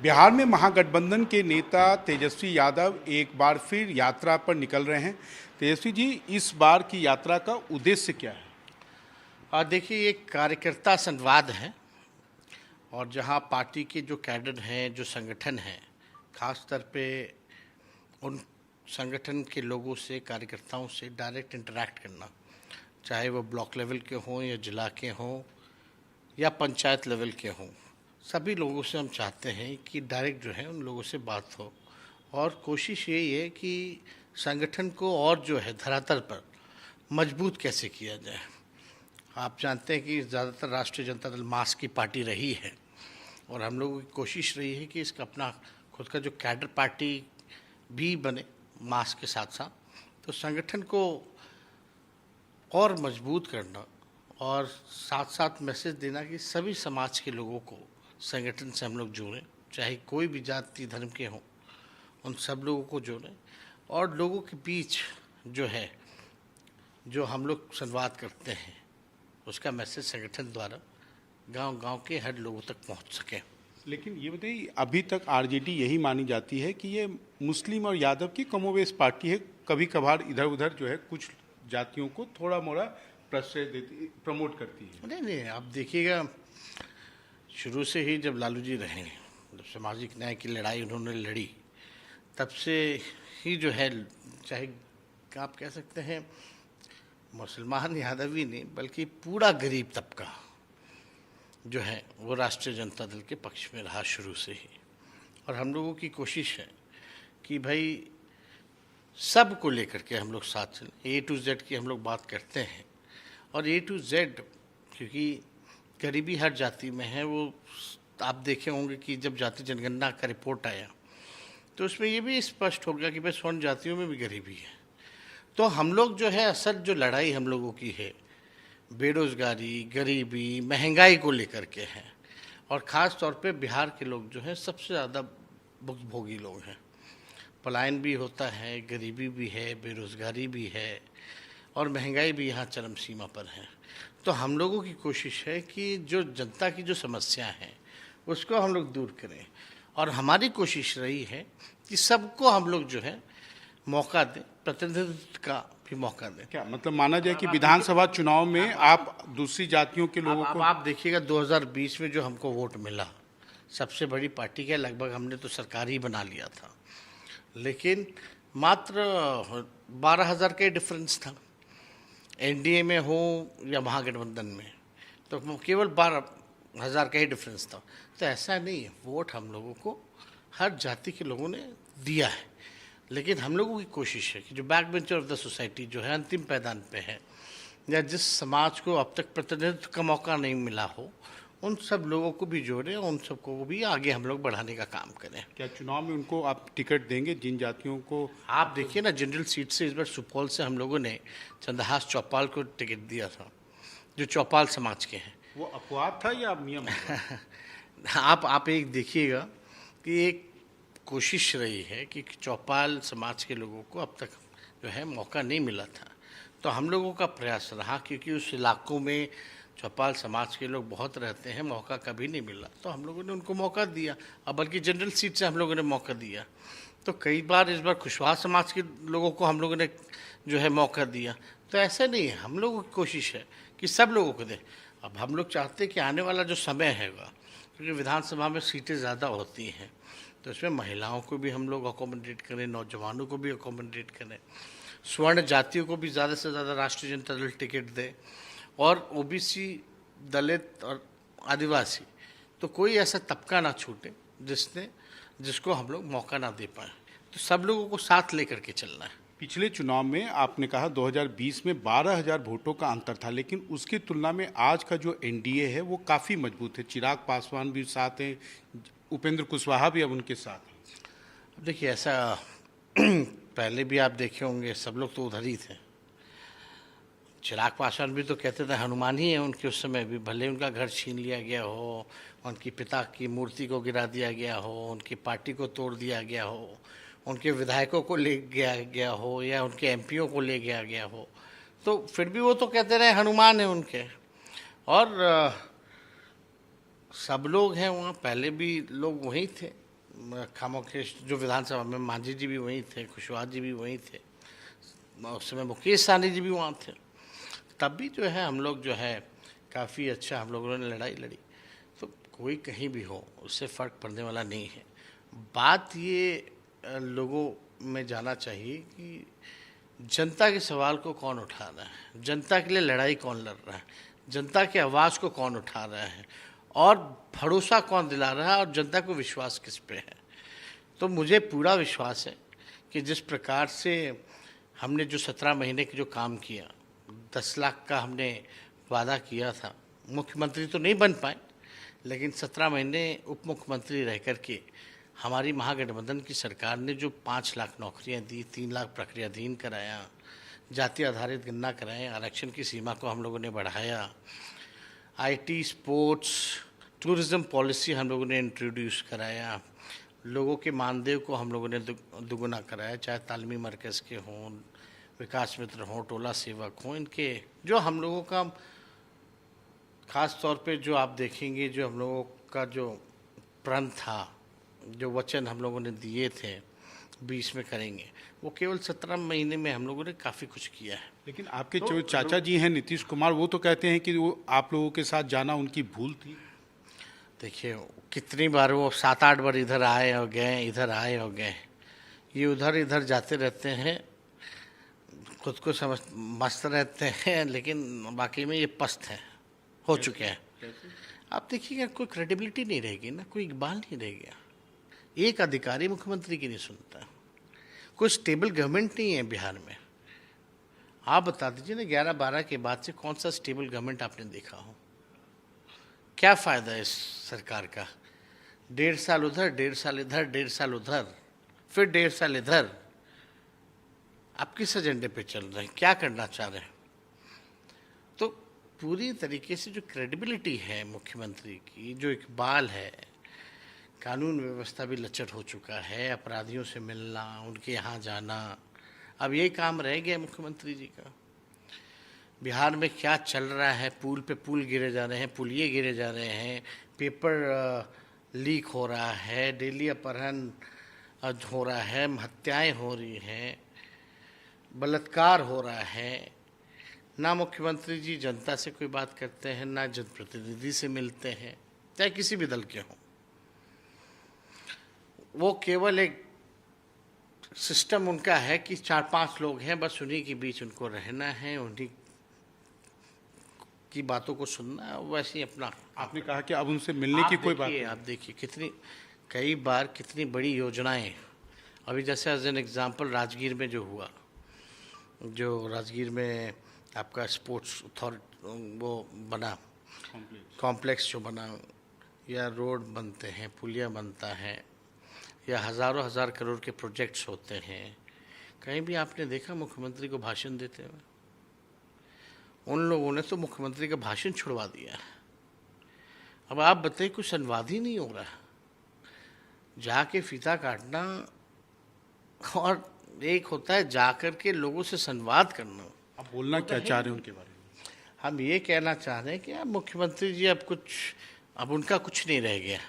बिहार में महागठबंधन के नेता तेजस्वी यादव एक बार फिर यात्रा पर निकल रहे हैं। तेजस्वी जी, इस बार की यात्रा का उद्देश्य क्या है? और देखिए, ये कार्यकर्ता संवाद है और जहां पार्टी के जो कैडर हैं, जो संगठन हैं, खास तौर पे उन संगठन के लोगों से, कार्यकर्ताओं से डायरेक्ट इंटरेक्ट करना, चाहे वो ब्लॉक लेवल के हों या जिला के हों या पंचायत लेवल के हों, सभी लोगों से हम चाहते हैं कि डायरेक्ट जो है उन लोगों से बात हो। और कोशिश यही है कि संगठन को और जो है धरातल पर मजबूत कैसे किया जाए। आप जानते हैं कि ज़्यादातर राष्ट्रीय जनता दल मास की पार्टी रही है और हम लोगों की कोशिश रही है कि इसका अपना खुद का जो कैडर पार्टी भी बने मास के साथ साथ। तो संगठन को और मजबूत करना और साथ साथ मैसेज देना कि सभी समाज के लोगों को संगठन से हम लोग जोड़ें, चाहे कोई भी जाति धर्म के हों, उन सब लोगों को जोड़ें और लोगों के बीच जो है जो हम लोग संवाद करते हैं उसका मैसेज संगठन द्वारा गांव-गांव के हर लोगों तक पहुंच सके। लेकिन ये बताइए, अभी तक आरजेडी यही मानी जाती है कि ये मुस्लिम और यादव की कमोवेश पार्टी है। कभी कभार इधर उधर जो है कुछ जातियों को थोड़ा मोड़ा प्रश्रय देती, प्रमोट करती है। नहीं, आप देखिएगा, शुरू से ही जब लालू जी रहे, जब सामाजिक न्याय की लड़ाई उन्होंने लड़ी, तब से ही जो है, चाहे आप कह सकते हैं मुसलमान यादव ही नहीं बल्कि पूरा गरीब तबका जो है वो राष्ट्रीय जनता दल के पक्ष में रहा शुरू से ही। और हम लोगों की कोशिश है कि भाई सब को लेकर के हम लोग साथ चलें, A to Z की हम लोग बात करते हैं। और A to Z क्योंकि गरीबी हर जाति में है, वो आप देखे होंगे कि जब जाति जनगणना का रिपोर्ट आया तो उसमें ये भी स्पष्ट हो गया कि भाई स्वर्ण जातियों में भी गरीबी है। तो हम लोग जो है असल जो लड़ाई हम लोगों की है बेरोज़गारी, गरीबी, महंगाई को लेकर के है। और ख़ास तौर पे बिहार के लोग जो हैं सबसे ज़्यादा भुक्तभोगी लोग हैं। पलायन भी होता है, गरीबी भी है, बेरोज़गारी भी है और महंगाई भी यहाँ चरम सीमा पर है। तो हम लोगों की कोशिश है कि जो जनता की जो समस्या है उसको हम लोग दूर करें। और हमारी कोशिश रही है कि सबको हम लोग जो है मौका दें, प्रतिनिधित्व का भी मौका दें। क्या मतलब माना जाए कि विधानसभा चुनाव में आप दूसरी जातियों के लोगों को? आप देखिएगा 2020 में जो हमको वोट मिला, सबसे बड़ी पार्टी के लगभग हमने तो सरकार ही बना लिया था, लेकिन मात्र 12,000 का डिफरेंस था। एनडीए में हो या महागठबंधन में तो केवल 12,000 का ही डिफरेंस था। तो ऐसा नहीं है, वोट हम लोगों को हर जाति के लोगों ने दिया है। लेकिन हम लोगों की कोशिश है कि जो back bencher of the society जो है, अंतिम पैदान पे है, या जिस समाज को अब तक प्रतिनिधित्व का मौका नहीं मिला हो, उन सब लोगों को भी जोड़ें और उन सबको भी आगे हम लोग बढ़ाने का काम करें। क्या चुनाव में उनको आप टिकट देंगे जिन जातियों को? आप देखिए ना, जनरल सीट से इस बार सुपौल से हम लोगों ने चंद्रहास चौपाल को टिकट दिया था, जो चौपाल समाज के हैं। वो अपवाद था या नियम? आप एक देखिएगा कि एक कोशिश रही है कि चौपाल समाज के लोगों को अब तक जो है मौका नहीं मिला था। तो हम लोगों का प्रयास रहा, क्योंकि उस इलाकों में चौपाल समाज के लोग बहुत रहते हैं, मौका कभी नहीं मिला, तो हम लोगों ने उनको मौका दिया। अब बल्कि जनरल सीट से हम लोगों ने मौका दिया। तो कई बार इस बार कुशवाहा समाज के लोगों को हम लोगों ने जो है मौका दिया। तो ऐसा नहीं है, हम लोगों की कोशिश है कि सब लोगों को दें। अब हम लोग चाहते हैं कि आने वाला जो समय हैगा, क्योंकि विधानसभा में सीटें ज़्यादा होती हैं, तो इसमें महिलाओं को भी हम लोग अकोमोडेट करें, नौजवानों को भी अकोमोडेट करें, स्वर्ण जातियों को भी ज़्यादा से ज़्यादा राष्ट्रीय जनता दल टिकट दे, और ओबीसी, दलित और आदिवासी, तो कोई ऐसा तबका ना छूटे जिसको हम लोग मौका ना दे पाए। तो सब लोगों को साथ लेकर के चलना है। पिछले चुनाव में आपने कहा 2020 में 12,000 वोटों का अंतर था, लेकिन उसकी तुलना में आज का जो एनडीए है वो काफ़ी मजबूत है। चिराग पासवान भी साथ हैं, उपेंद्र कुशवाहा भी अब उनके साथ हैं। देखिए, ऐसा पहले भी आप देखे होंगे, सब लोग तो उधर ही थे। चिराग पासवान भी तो कहते थे हनुमान ही है उनके उस समय भी, भले उनका घर छीन लिया गया हो, उनकी पिता की मूर्ति को गिरा दिया गया हो, उनकी पार्टी को तोड़ दिया गया हो, उनके विधायकों को ले गया हो या उनके एमपीओ को ले गया हो, तो फिर भी वो तो कहते रहे हनुमान है उनके। और सब लोग हैं वहाँ, पहले भी लोग वहीं थे, खामोखे जो विधानसभा में मांझी जी भी वहीं थे, कुशवाहा जी भी वहीं थे, उस समय मुकेश सहनी जी भी वहाँ थे। तब भी जो है हम लोग जो है काफ़ी अच्छा हम लोगों ने लड़ाई लड़ी। तो कोई कहीं भी हो उससे फ़र्क पड़ने वाला नहीं है। बात ये लोगों में जाना चाहिए कि जनता के सवाल को कौन उठा रहा है, जनता के लिए लड़ाई कौन लड़ रहा है, जनता की आवाज़ को कौन उठा रहा है और भरोसा कौन दिला रहा है और जनता को विश्वास किस पे है। तो मुझे पूरा विश्वास है कि जिस प्रकार से हमने जो 17 महीने के जो काम किया, 10 लाख का हमने वादा किया था, मुख्यमंत्री तो नहीं बन पाए लेकिन 17 महीने उप मुख्यमंत्री रह कर के हमारी महागठबंधन की सरकार ने जो 5 लाख नौकरियां दी, 3 लाख प्रक्रियाधीन कराया, जाति आधारित गणना कराए, आरक्षण की सीमा को हम लोगों ने बढ़ाया, आईटी, स्पोर्ट्स, टूरिज्म पॉलिसी हम लोगों ने इंट्रोड्यूस कराया, लोगों के मानदेय को हम लोगों ने दुगुना कराया, चाहे तालीमी मरकज़ के हों, विकास मित्र हों, टोला सेवक हों, इनके जो हम लोगों का ख़ास तौर पे जो आप देखेंगे जो हम लोगों का जो प्रण था, जो वचन हम लोगों ने दिए थे 20 में करेंगे, वो केवल 17 महीने में हम लोगों ने काफ़ी कुछ किया है। लेकिन आपके जो चाचा जी हैं नीतीश कुमार, वो तो कहते हैं कि वो आप लोगों के साथ जाना उनकी भूल थी। देखिए कितनी बार वो 7-8 बार इधर आए और गए, इधर आए और गए, ये उधर इधर जाते रहते हैं, खुद को समझ मस्त रहते हैं, लेकिन बाकी में ये पस्त हैं, हो चुके हैं। आप देखिएगा कोई क्रेडिबिलिटी नहीं रहेगी ना, कोई इकबाल नहीं रह गया, एक अधिकारी मुख्यमंत्री की नहीं सुनता, कोई स्टेबल गवर्नमेंट नहीं है बिहार में। आप बता दीजिए ना 11-12 के बाद से कौन सा स्टेबल गवर्नमेंट आपने देखा हो? क्या फ़ायदा है इस सरकार का? 1.5 साल उधर, 1.5 साल इधर, 1.5 साल उधर, फिर 1.5 साल इधर। आप किस एजेंडे पे चल रहे हैं, क्या करना चाह रहे हैं? तो पूरी तरीके से जो क्रेडिबिलिटी है मुख्यमंत्री की, जो इकबाल है, कानून व्यवस्था भी लचर हो चुका है, अपराधियों से मिलना, उनके यहाँ जाना, अब यही काम रह गया मुख्यमंत्री जी का। बिहार में क्या चल रहा है, पुल पे पुल गिरे जा रहे हैं, पुलिये गिरे जा रहे हैं, पेपर लीक हो रहा है, डेली अपहरण हो रहा है, हत्याएं हो रही हैं, बलात्कार हो रहा है, ना मुख्यमंत्री जी जनता से कोई बात करते हैं, ना जनप्रतिनिधि से मिलते हैं, चाहे किसी भी दल के हों। वो केवल एक सिस्टम उनका है कि 4-5 लोग हैं, बस उन्हीं के बीच उनको रहना है, उन्हीं की बातों को सुनना है, वैसे ही अपना। आपने कहा कि अब उनसे मिलने की कोई बात नहीं। आप देखिए कई बार कितनी बड़ी योजनाएं, अभी जैसे एज एन एग्जांपल राजगीर में जो हुआ, जो राजगीर में आपका स्पोर्ट्स वो बना कॉम्प्लेक्स जो बना, या रोड बनते हैं, पुलिया बनता है, या हज़ारों हज़ार करोड़ के प्रोजेक्ट्स होते हैं, कहीं भी आपने देखा मुख्यमंत्री को भाषण देते हुए? उन लोगों ने तो मुख्यमंत्री का भाषण छुड़वा दिया। अब आप बताइए, कुछ संवाद ही नहीं हो रहा, जाके फीता काटना और एक होता है जाकर के लोगों से संवाद करना। आप बोलना क्या चाह रहे हैं उनके बारे में? हम ये कहना चाह रहे हैं कि अब मुख्यमंत्री जी अब उनका कुछ नहीं रह गया,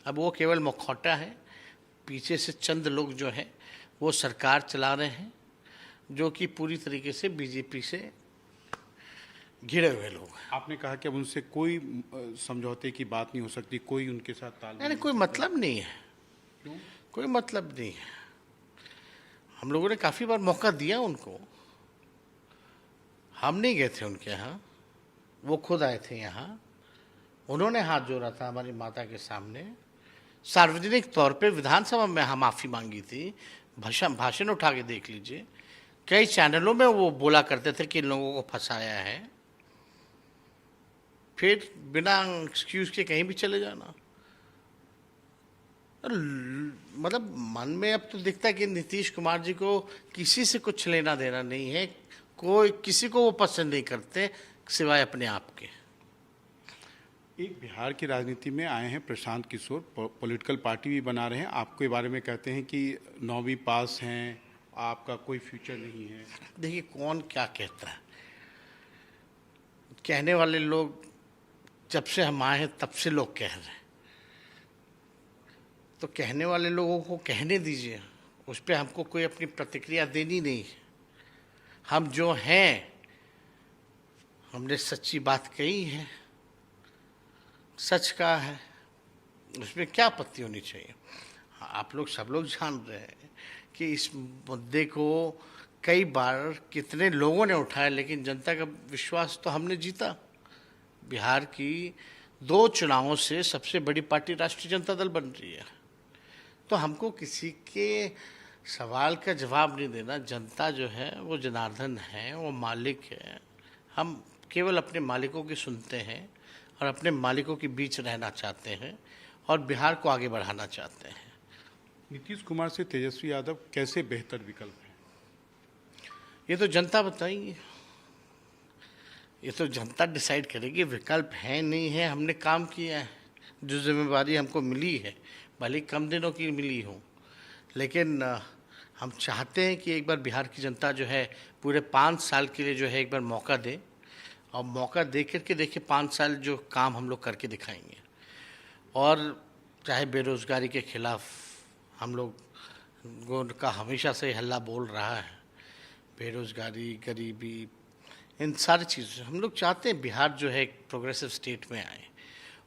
अब वो केवल मुखौटा है, पीछे से चंद लोग जो हैं वो सरकार चला रहे हैं, जो कि पूरी तरीके से बीजेपी से घिरे हुए लोग हैं। आपने कहा कि अब उनसे कोई समझौते की बात नहीं हो सकती, कोई उनके साथ तालमेल नहीं, कोई मतलब नहीं है। क्यों? कोई मतलब नहीं है। हम लोगों ने काफ़ी बार मौका दिया उनको, हम नहीं गए थे उनके यहाँ, वो खुद आए थे यहाँ, उन्होंने हाथ जोड़ा था हमारी माता के सामने, सार्वजनिक तौर पे विधानसभा में हम माफ़ी मांगी थी, भाषण उठा के देख लीजिए, कई चैनलों में वो बोला करते थे कि इन लोगों को फंसाया है, फिर बिना एक्सक्यूज के कहीं भी चले जाना। मतलब मन में अब तो दिखता है कि नीतीश कुमार जी को किसी से कुछ लेना देना नहीं है, कोई किसी को वो पसंद नहीं करते सिवाय अपने आप के। एक बिहार की राजनीति में आए हैं प्रशांत किशोर, पॉलिटिकल पार्टी भी बना रहे हैं, आपके बारे में कहते हैं कि 9वीं पास हैं, आपका कोई फ्यूचर नहीं है। देखिए कौन क्या कहता है, कहने वाले लोग जब से हम आए हैं तब से लोग कह रहे हैं, तो कहने वाले लोगों को कहने दीजिए, उस पर हमको कोई अपनी प्रतिक्रिया देनी नहीं है। हम जो हैं, हमने सच्ची बात कही है, सच कहा है, उसमें क्या आपत्ति होनी चाहिए। आप लोग सब लोग जान रहे हैं कि इस मुद्दे को कई बार कितने लोगों ने उठाया, लेकिन जनता का विश्वास तो हमने जीता। बिहार की 2 चुनावों से सबसे बड़ी पार्टी राष्ट्रीय जनता दल बन रही है। तो हमको किसी के सवाल का जवाब नहीं देना। जनता जो है वो जनार्दन है, वो मालिक है। हम केवल अपने मालिकों की सुनते हैं और अपने मालिकों के बीच रहना चाहते हैं और बिहार को आगे बढ़ाना चाहते हैं। नीतीश कुमार से तेजस्वी यादव कैसे बेहतर विकल्प है? ये तो जनता बताएंगे, ये तो जनता डिसाइड करेगी। विकल्प है नहीं है, हमने काम किया है। जो जिम्मेवारी हमको मिली है, भले ही कम दिनों की मिली हो, लेकिन हम चाहते हैं कि एक बार बिहार की जनता जो है पूरे 5 साल के लिए जो है एक बार मौका दे, और मौका दे करके देखिए 5 साल जो काम हम लोग करके दिखाएंगे। और चाहे बेरोज़गारी के खिलाफ हम लोग का हमेशा से हल्ला बोल रहा है, बेरोज़गारी, गरीबी, इन सारी चीज़ों हम लोग चाहते हैं बिहार जो है एक प्रोग्रेसिव स्टेट में आए।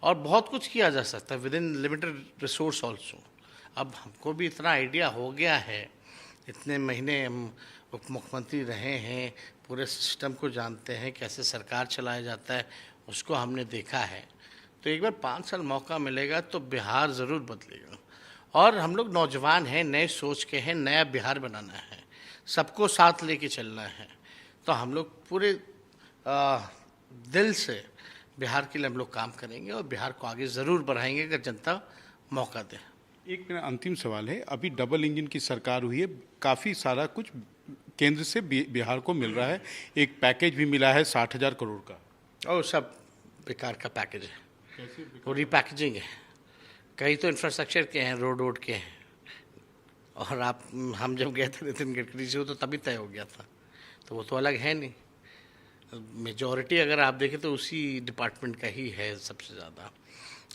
और बहुत कुछ किया जा सकता है with in limited resource also. अब हमको भी इतना आइडिया हो गया है, इतने महीने हम उप मुख्यमंत्री रहे हैं, पूरे सिस्टम को जानते हैं, कैसे सरकार चलाया जाता है उसको हमने देखा है। तो एक बार 5 साल मौका मिलेगा तो बिहार ज़रूर बदलेगा। और हम लोग नौजवान हैं, नए सोच के हैं, नया बिहार बनाना है, सबको साथ लेके चलना है। तो हम लोग पूरे दिल से बिहार के लिए हम लोग काम करेंगे और बिहार को आगे ज़रूर बढ़ाएंगे अगर जनता मौका दे। एक मेरा अंतिम सवाल है, अभी डबल इंजन की सरकार हुई है, काफ़ी सारा कुछ केंद्र से बिहार को मिल रहा है, एक पैकेज भी मिला है 60,000 करोड़ का। और सब बेकार का पैकेज है, वो रीपैकेजिंग है। कई तो इंफ्रास्ट्रक्चर के हैं, रोड के हैं। और हम जब गए थे नितिन गडकरी से, वो तो तभी तय हो गया था, तो वो तो अलग है नहीं। मेजॉरिटी अगर आप देखें तो उसी डिपार्टमेंट का ही है सबसे ज़्यादा।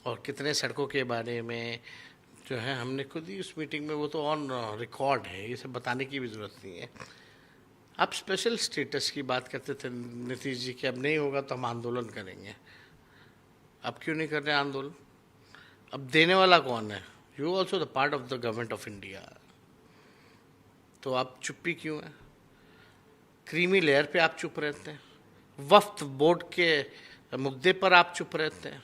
और कितने सड़कों के बारे में जो है हमने खुद ही उस मीटिंग में, वो तो ऑन रिकॉर्ड है, ये सब बताने की भी ज़रूरत नहीं है। आप स्पेशल स्टेटस की बात करते थे नीतीश जी कि अब नहीं होगा तो हम आंदोलन करेंगे। अब क्यों नहीं कर रहे आंदोलन? अब देने वाला कौन है? You also the part of the government of India. तो आप चुप्पी क्यों है? क्रीमी लेयर पे आप चुप रहते हैं, वक्फ बोर्ड के मुद्दे पर आप चुप रहते हैं,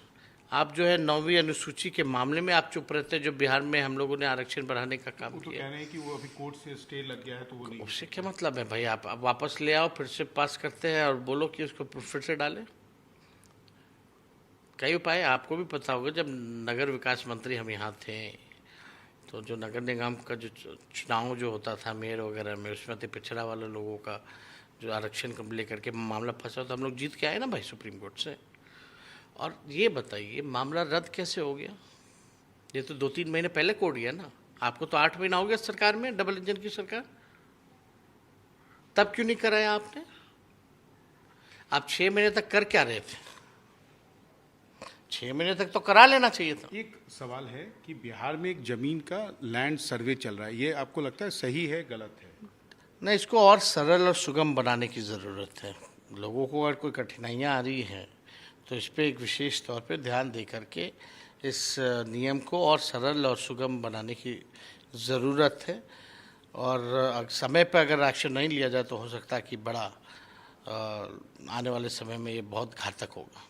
आप जो है 9वीं अनुसूची के मामले में आप चुप रहते हैं, जो बिहार में हम लोगों ने आरक्षण बढ़ाने का काम तो किया। कह रहे हैं कि वो अभी कोर्ट से स्टे लग गया है तो वो नहीं। उससे क्या मतलब है भाई? आप वापस ले आओ, फिर से पास करते हैं और बोलो कि उसको फिर से डालें। कई उपाय आपको भी पता होगा। जब नगर विकास मंत्री हम यहाँ थे तो जो नगर निगम का जो चुनाव जो होता था मेयर वगैरह में, उसमें तो पिछड़ा वाले लोगों का जो आरक्षण को लेकर के मामला फंसा, तो हम लोग जीत के आए ना भाई सुप्रीम कोर्ट से। और ये बताइए मामला रद्द कैसे हो गया? ये तो 2-3 महीने पहले कोर्ट गया ना। आपको तो 8 महीना हो गया सरकार में, डबल इंजन की सरकार। तब क्यों नहीं कराया आपने? आप 6 महीने तक कर क्या रहे थे? 6 महीने तक तो करा लेना चाहिए था। एक सवाल है कि बिहार में एक जमीन का लैंड सर्वे चल रहा है, ये आपको लगता है सही है, गलत है? नहीं, इसको और सरल और सुगम बनाने की ज़रूरत है। लोगों को अगर कोई कठिनाइयाँ आ रही हैं तो इस पर एक विशेष तौर पे ध्यान दे करके इस नियम को और सरल और सुगम बनाने की ज़रूरत है। और समय पर अगर एक्शन नहीं लिया जाए तो हो सकता है कि बड़ा आने वाले समय में ये बहुत घातक होगा।